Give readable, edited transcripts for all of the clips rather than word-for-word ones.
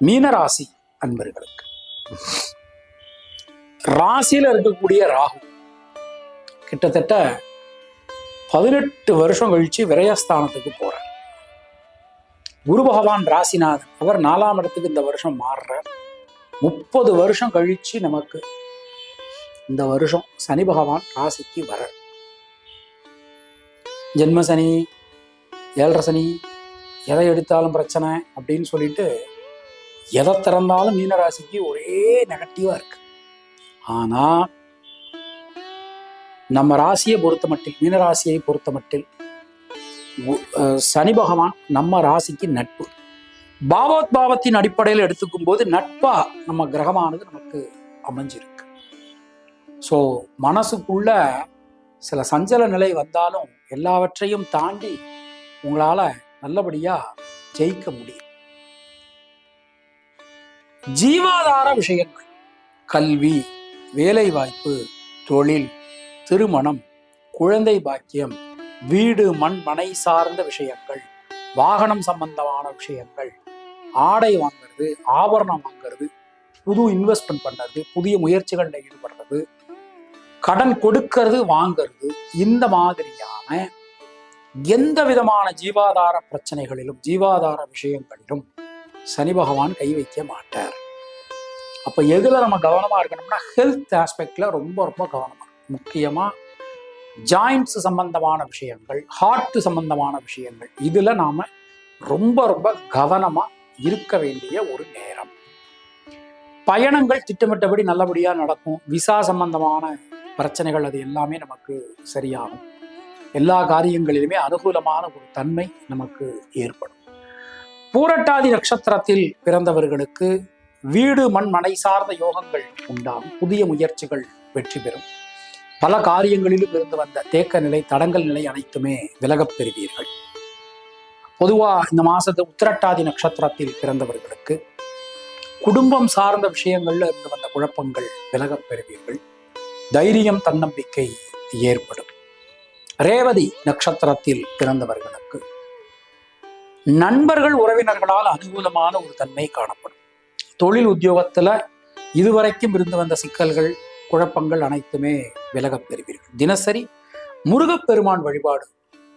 மீனராசி அன்பர்களுக்கு ராசியில இருக்கக்கூடிய ராகு கிட்டத்தட்ட 18 வருஷம் கழிச்சு விரயஸ்தானத்துக்கு போறார். குரு பகவான் ராசிநாதன் அவர் 4ஆம் இடத்துக்கு இந்த வருஷம் மாறுறார். 30 வருஷம் கழிச்சு நமக்கு இந்த வருஷம் சனி பகவான் ராசிக்கு வர. ஜென்ம சனி, 7.5 சனி, எதை எடுத்தாலும் பிரச்சனை அப்படின்னு சொல்லிட்டு எதை திறந்தாலும் மீனராசிக்கு ஒரே நெகட்டிவா இருக்கு. ஆனா நம்ம ராசியை பொறுத்த மட்டில், மீனராசியை பொறுத்த மட்டில் சனி பகவான் நம்ம ராசிக்கு நட்பு. பாவோத்பாவத்தின் அடிப்படையில் எடுத்துக்கும் போது நட்பா நம்ம கிரகமானது நமக்கு அமைஞ்சிருக்கு. ஸோ மனசுக்குள்ள சில சஞ்சல நிலை வந்தாலும் எல்லாவற்றையும் தாண்டி உங்களால நல்லபடியா ஜெயிக்க முடியும். ஜீவாதார விஷயங்கள், கல்வி, வேலை வாய்ப்பு, தொழில், திருமணம், குழந்தை பாக்கியம், வீடு மண் மனை சார்ந்த விஷயங்கள், வாகனம் சம்பந்தமான விஷயங்கள், ஆடை வாங்கிறது, ஆபரணம் வாங்கிறது, புது இன்வெஸ்ட்மெண்ட் பண்றது, புதிய முயற்சிகளில் ஈடுபடுறது, கடன் கொடுக்கறது வாங்கிறது, இந்த மாதிரியான எந்த விதமான ஜீவாதார பிரச்சனைகளிலும் ஜீவாதார விஷயங்களிலும் சனி பகவான் கை வைக்க மாட்டார். அப்ப எதுல நம்ம கவனமா இருக்கணும்னா ஹெல்த் ஆஸ்பெக்ட்ல ரொம்ப ரொம்ப கவனமா, முக்கியமா ஜாயிண்ட்ஸ் சம்பந்தமான விஷயங்கள், ஹார்ட் சம்பந்தமான விஷயங்கள், இதுல நாம ரொம்ப ரொம்ப கவனமா இருக்க வேண்டிய ஒரு நேரம். பயணங்கள் திட்டமிட்டபடி நல்லபடியா நடக்கும். விசா சம்பந்தமான பிரச்சனைகள் அது எல்லாமே நமக்கு சரியாகும். எல்லா காரியங்களிலுமே அனுகூலமான ஒரு தன்மை நமக்கு ஏற்படும். பூரட்டாதி நட்சத்திரத்தில் பிறந்தவர்களுக்கு வீடு மண் மனை சார்ந்த யோகங்கள் உண்டாகும். புதிய முயற்சிகள் வெற்றி பெறும். பல காரியங்களிலும் இருந்து வந்த தேக்க நிலை, தடங்கல் நிலை அனைத்துமே விலகப் பெறுவீர்கள். பொதுவா இந்த மாசத்து உத்திரட்டாதி நட்சத்திரத்தில் பிறந்தவர்களுக்கு குடும்பம் சார்ந்த விஷயங்கள்ல இருந்து வந்த குழப்பங்கள் விலகப் பெறுவீர்கள். தைரியம், தன்னம்பிக்கை ஏற்படும். ரேவதி நட்சத்திரத்தில் பிறந்தவர்களுக்கு நண்பர்கள் உறவினர்களால் அனுகூலமான ஒரு தன்மை காணப்படும். தொழில் உத்தியோகத்துல இதுவரைக்கும் இருந்து வந்த சிக்கல்கள், குழப்பங்கள் அனைத்துமே விலகப் பெறுவீர்கள். தினசரி முருகப்பெருமான் வழிபாடு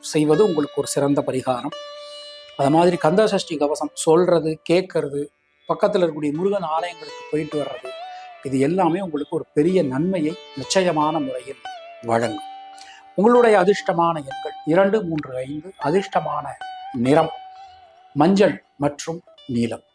செய்வது உங்களுக்கு ஒரு சிறந்த பரிகாரம். அது மாதிரி கந்த சஷ்டி கவசம் சொல்றது, கேட்கறது, பக்கத்தில் இருக்கக்கூடிய முருகன் ஆலயங்களுக்கு போயிட்டு வர்றது, இது எல்லாமே உங்களுக்கு ஒரு பெரிய நன்மையை நிச்சயமான முறையில் வழங்கும். உங்களுடைய அதிர்ஷ்டமான எண்கள் 2, 3, 5. அதிர்ஷ்டமான நிறம் மஞ்சள் மற்றும் நீலம்.